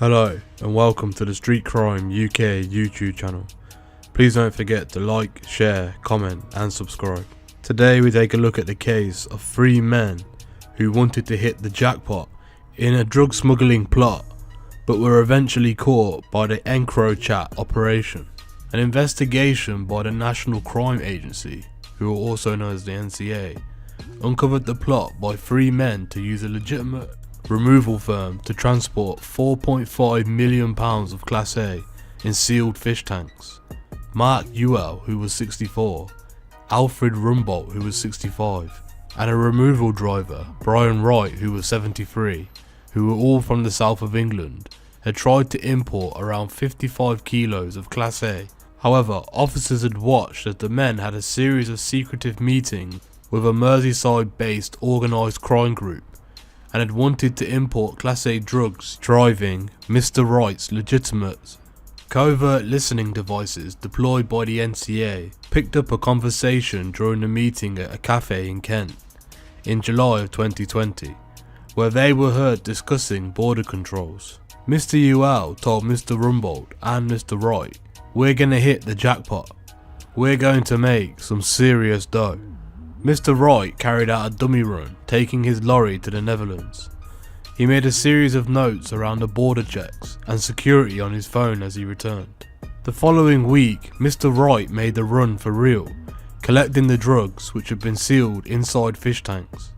Hello and welcome to the Street Crime UK YouTube channel. Please don't forget to like, share, comment and subscribe. Today we take a look at the case of 3 men who wanted to hit the jackpot in a drug smuggling plot but were eventually caught by the EncroChat operation. An investigation by the National Crime Agency, who are also known as the NCA, uncovered the plot by 3 men to use a legitimate removal firm to transport £4.5 million of Class A in sealed fish tanks. Mark Ewell, who was 64, Alfred Rumbold, who was 65, and a removal driver, Brian Wright, who was 73, who were all from the south of England, had tried to import around 55 kilos of Class A. However, officers had watched as the men had a series of secretive meetings with a Merseyside-based organised crime group and had wanted to import Class A drugs, driving Mr. Wright's legitimate covert listening devices deployed by the NCA picked up a conversation during a meeting at a cafe in Kent in July of 2020, where they were heard discussing border controls. Mr. Ewell told Mr. Rumbold and Mr. Wright, "We're gonna hit the jackpot. We're going to make some serious dough." Mr. Wright carried out a dummy run, taking his lorry to the Netherlands. He made a series of notes around the border checks and security on his phone as he returned. The following week, Mr. Wright made the run for real, collecting the drugs which had been sealed inside fish tanks.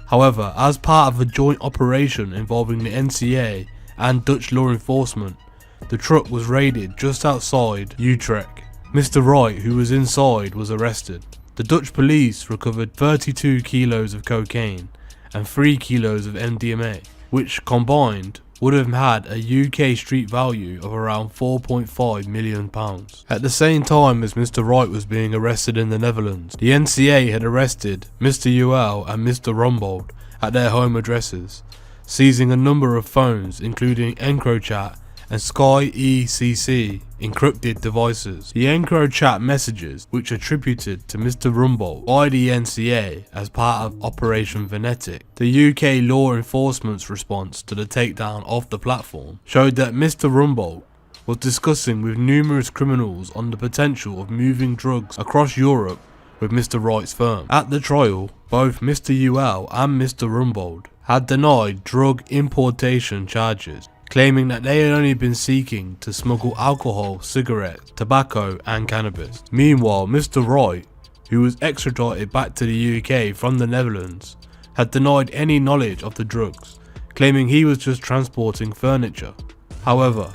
However, as part of a joint operation involving the NCA and Dutch law enforcement, the truck was raided just outside Utrecht. Mr. Wright, who was inside, was arrested. The Dutch police recovered 32 kilos of cocaine and 3 kilos of MDMA, which combined would have had a UK street value of around £4.5 million. At the same time as Mr. Wright was being arrested in the Netherlands, the NCA had arrested Mr. Ewell and Mr. Rumbold at their home addresses, seizing a number of phones including EncroChat and Sky ECC encrypted devices. The EncroChat messages, which attributed to Mr. Rumbold by the NCA as part of Operation Venetic, the UK law enforcement's response to the takedown of the platform, showed that Mr. Rumbold was discussing with numerous criminals on the potential of moving drugs across Europe with Mr. Wright's firm. At the trial, both Mr. Ewell and Mr. Rumbold had denied drug importation charges, claiming that they had only been seeking to smuggle alcohol, cigarettes, tobacco and cannabis. Meanwhile, Mr. Wright, who was extradited back to the UK from the Netherlands, had denied any knowledge of the drugs, claiming he was just transporting furniture. However,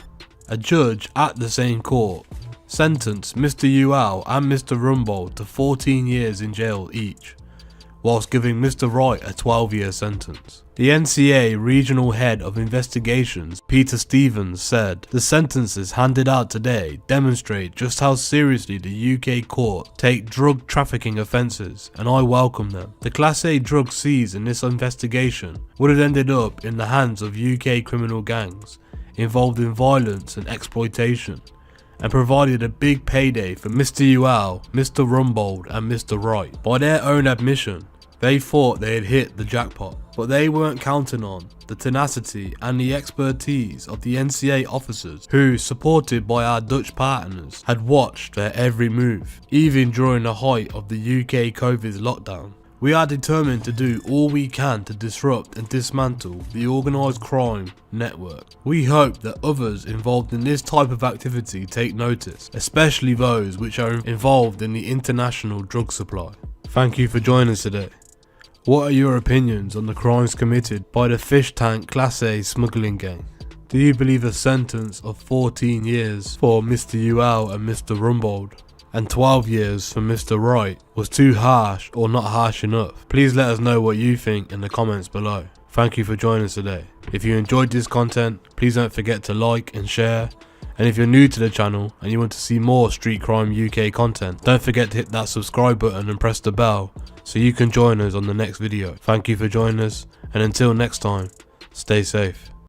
a judge at the same court sentenced Mr. Ewell and Mr. Rumbold to 14 years in jail each, whilst giving Mr. Wright a 12-year sentence. The NCA Regional Head of Investigations, Peter Stevens, said, "The sentences handed out today demonstrate just how seriously the UK court take drug trafficking offences, and I welcome them. The Class A drugs seized in this investigation would have ended up in the hands of UK criminal gangs involved in violence and exploitation, and provided a big payday for Mr. Ewell, Mr. Rumbold and Mr. Wright. By their own admission, they thought they had hit the jackpot, but they weren't counting on the tenacity and the expertise of the NCA officers who, supported by our Dutch partners, had watched their every move, even during the height of the UK COVID lockdown. We are determined to do all we can to disrupt and dismantle the organised crime network. We hope that others involved in this type of activity take notice, especially those which are involved in the international drug supply." Thank you for joining us today. What are your opinions on the crimes committed by the fish tank Class A smuggling gang? Do you believe a sentence of 14 years for Mr. Ewell and Mr. Rumbold and 12 years for Mr. Wright was too harsh or not harsh enough? Please let us know what you think in the comments below. Thank you for joining us today. If you enjoyed this content, please don't forget to like and share. And if you're new to the channel and you want to see more Street Crime UK content, don't forget to hit that subscribe button and press the bell so you can join us on the next video. Thank you for joining us, and until next time, stay safe.